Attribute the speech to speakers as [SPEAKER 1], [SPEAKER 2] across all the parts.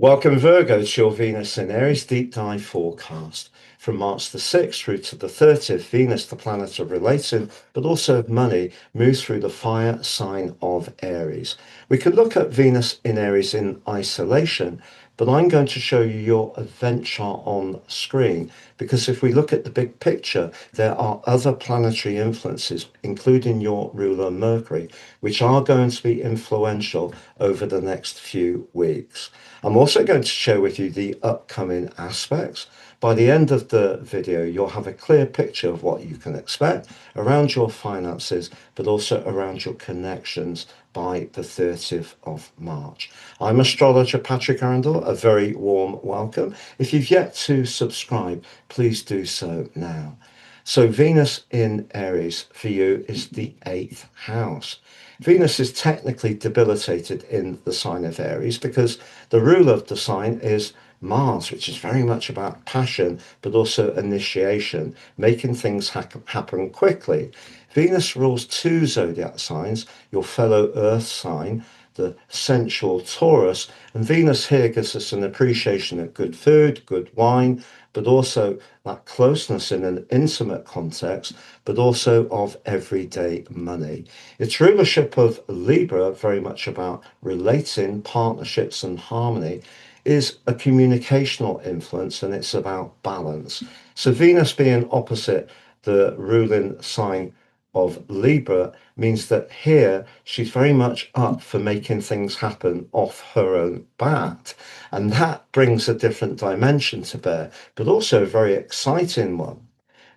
[SPEAKER 1] Welcome, Virgo, to your Venus in Aries deep dive forecast. From March the 6th through to the 30th, Venus, the planet of relating, but also of money, moves through the fire sign of Aries. We could look at Venus in Aries in isolation, but I'm going to show you your adventure on screen because if we look at the big picture, there are other planetary influences, including your ruler Mercury, which are going to be influential over the next few weeks. I'm also going to share with you the upcoming aspects. By the end of the video, you'll have a clear picture of what you can expect around your finances, but also around your connections by the 30th of March. I'm astrologer Patrick Arundell. A very warm welcome. If you've yet to subscribe, please do so now. So Venus in Aries for you is the 8th house. Venus is technically debilitated in the sign of Aries because the ruler of the sign is Mars, which is very much about passion, but also initiation, making things happen quickly. Venus rules two zodiac signs, your fellow Earth sign, the sensual Taurus, and Venus here gives us an appreciation of good food, good wine, but also that closeness in an intimate context, but also of everyday money. Its rulership of Libra, very much about relating, partnerships, and harmony, is a communicational influence and it's about balance. So Venus being opposite the ruling sign of Libra means that here she's very much up for making things happen off her own bat. And that brings a different dimension to bear, but also a very exciting one.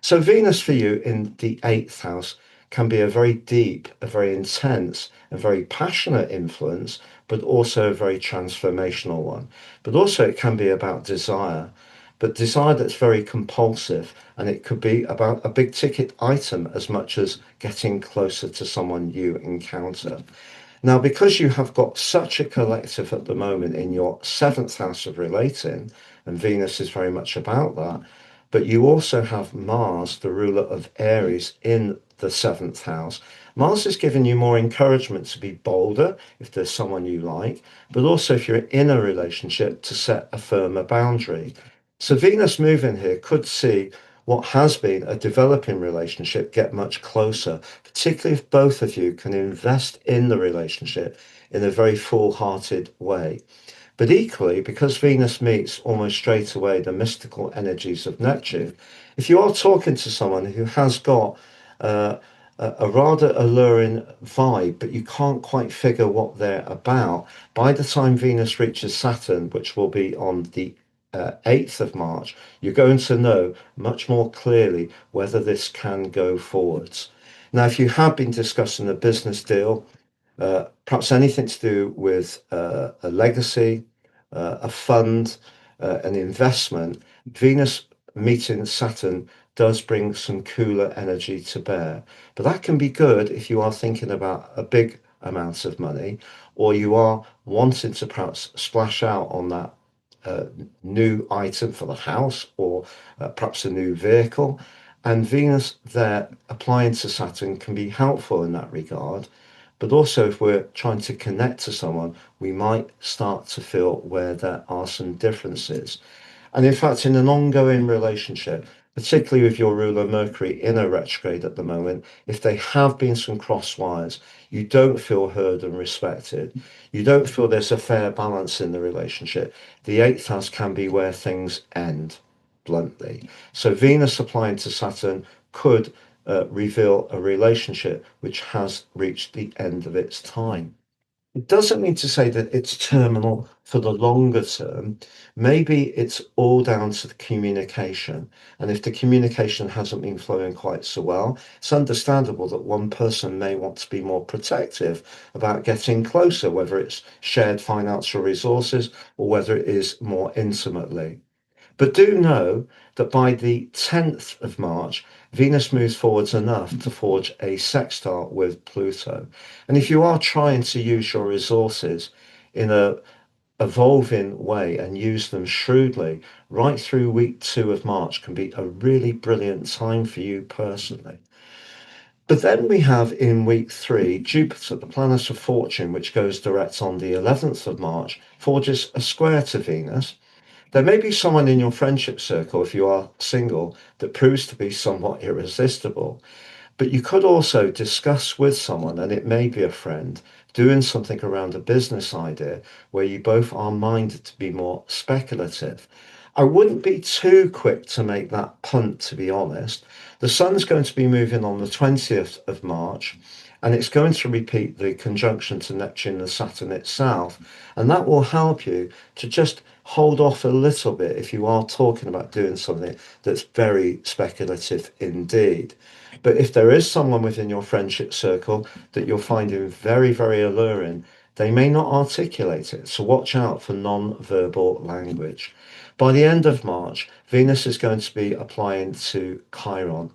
[SPEAKER 1] So Venus for you in the 8th house can be a very deep, a very intense, a very passionate influence, but also a very transformational one. But also it can be about desire, but desire that's very compulsive, and it could be about a big ticket item as much as getting closer to someone you encounter. Now, because you have got such a collective at the moment in your 7th house of relating, and Venus is very much about that, but you also have Mars, the ruler of Aries, in the 7th house. Mars is giving you more encouragement to be bolder if there's someone you like, but also if you're in a relationship to set a firmer boundary. So Venus moving here could see what has been a developing relationship get much closer, particularly if both of you can invest in the relationship in a very full-hearted way. But equally, because Venus meets almost straight away the mystical energies of Neptune, if you are talking to someone who has got uh, a rather alluring vibe, but you can't quite figure what they're about, by the time Venus reaches Saturn, which will be on the 8th of March, you're going to know much more clearly whether this can go forwards. Now, if you have been discussing a business deal, perhaps anything to do with a legacy, a fund, an investment, Venus meeting Saturn does bring some cooler energy to bear. But that can be good if you are thinking about a big amount of money or you are wanting to perhaps splash out on that new item for the house or perhaps a new vehicle. And Venus there applying to Saturn can be helpful in that regard. But also, if we're trying to connect to someone, we might start to feel where there are some differences. And in fact, in an ongoing relationship, particularly with your ruler Mercury in a retrograde at the moment, if they have been some cross wires, you don't feel heard and respected. You don't feel there's a fair balance in the relationship. The 8th house can be where things end, bluntly. So Venus applying to Saturn could reveal a relationship which has reached the end of its time. It doesn't mean to say that it's terminal for the longer term. Maybe it's all down to the communication. And if the communication hasn't been flowing quite so well, it's understandable that one person may want to be more protective about getting closer, whether it's shared financial resources or whether it is more intimately. But do know that by the 10th of March, Venus moves forwards enough to forge a sextile with Pluto. And if you are trying to use your resources in a evolving way and use them shrewdly, right through week 2 of March can be a really brilliant time for you personally. But then we have in week 3, Jupiter, the planet of fortune, which goes direct on the 11th of March, forges a square to Venus. There may be someone in your friendship circle, if you are single, that proves to be somewhat irresistible. But you could also discuss with someone, and it may be a friend, doing something around a business idea where you both are minded to be more speculative. I wouldn't be too quick to make that punt, to be honest. The sun's going to be moving on the 20th of March, and it's going to repeat the conjunction to Neptune and Saturn itself. And that will help you to just hold off a little bit if you are talking about doing something that's very speculative indeed. But if there is someone within your friendship circle that you're finding very, very alluring, they may not articulate it. So watch out for non-verbal language. By the end of March, Venus is going to be applying to Chiron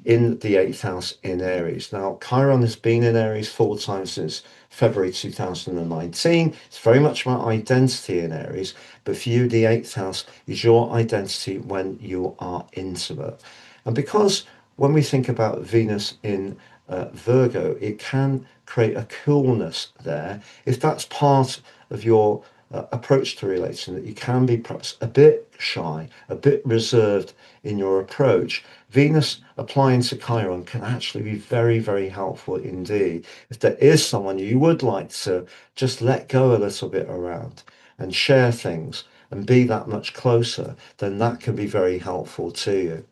[SPEAKER 1] in the 8th house in Aries. Now, Chiron has been in Aries full time since February 2019. It's very much about identity in Aries, but for you, the 8th house is your identity when you are intimate. And because when we think about Venus in Virgo, it can create a coolness there. If that's part of your approach to relating, that you can be perhaps a bit shy, a bit reserved in your approach, Venus applying to Chiron can actually be very, very helpful indeed. If there is someone you would like to just let go a little bit around and share things and be that much closer, then that can be very helpful to you.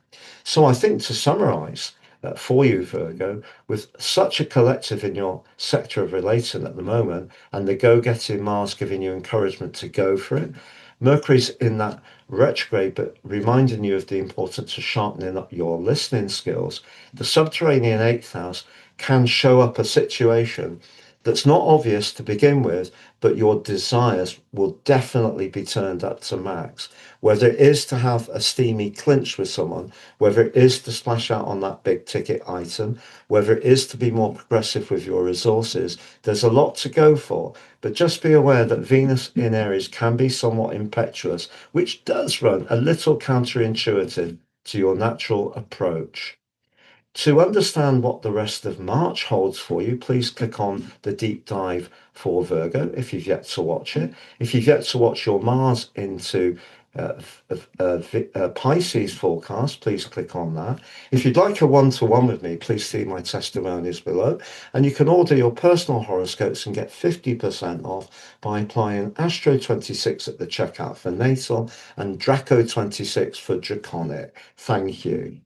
[SPEAKER 1] So I think to summarize for you, Virgo, with such a collective in your sector of relating at the moment, and the go-getting Mars giving you encouragement to go for it, Mercury's in that retrograde, but reminding you of the importance of sharpening up your listening skills. The subterranean 8th house can show up a situation that's not obvious to begin with, but your desires will definitely be turned up to max. Whether it is to have a steamy clinch with someone, whether it is to splash out on that big ticket item, whether it is to be more progressive with your resources, there's a lot to go for. But just be aware that Venus in Aries can be somewhat impetuous, which does run a little counterintuitive to your natural approach. To understand what the rest of March holds for you, please click on the deep dive for Virgo if you've yet to watch it. If you've yet to watch your Mars into Pisces forecast, please click on that. If you'd like a one-to-one with me, please see my testimonials below. And you can order your personal horoscopes and get 50% off by applying Astro 26 at the checkout for Natal and Draco 26 for Draconic. Thank you.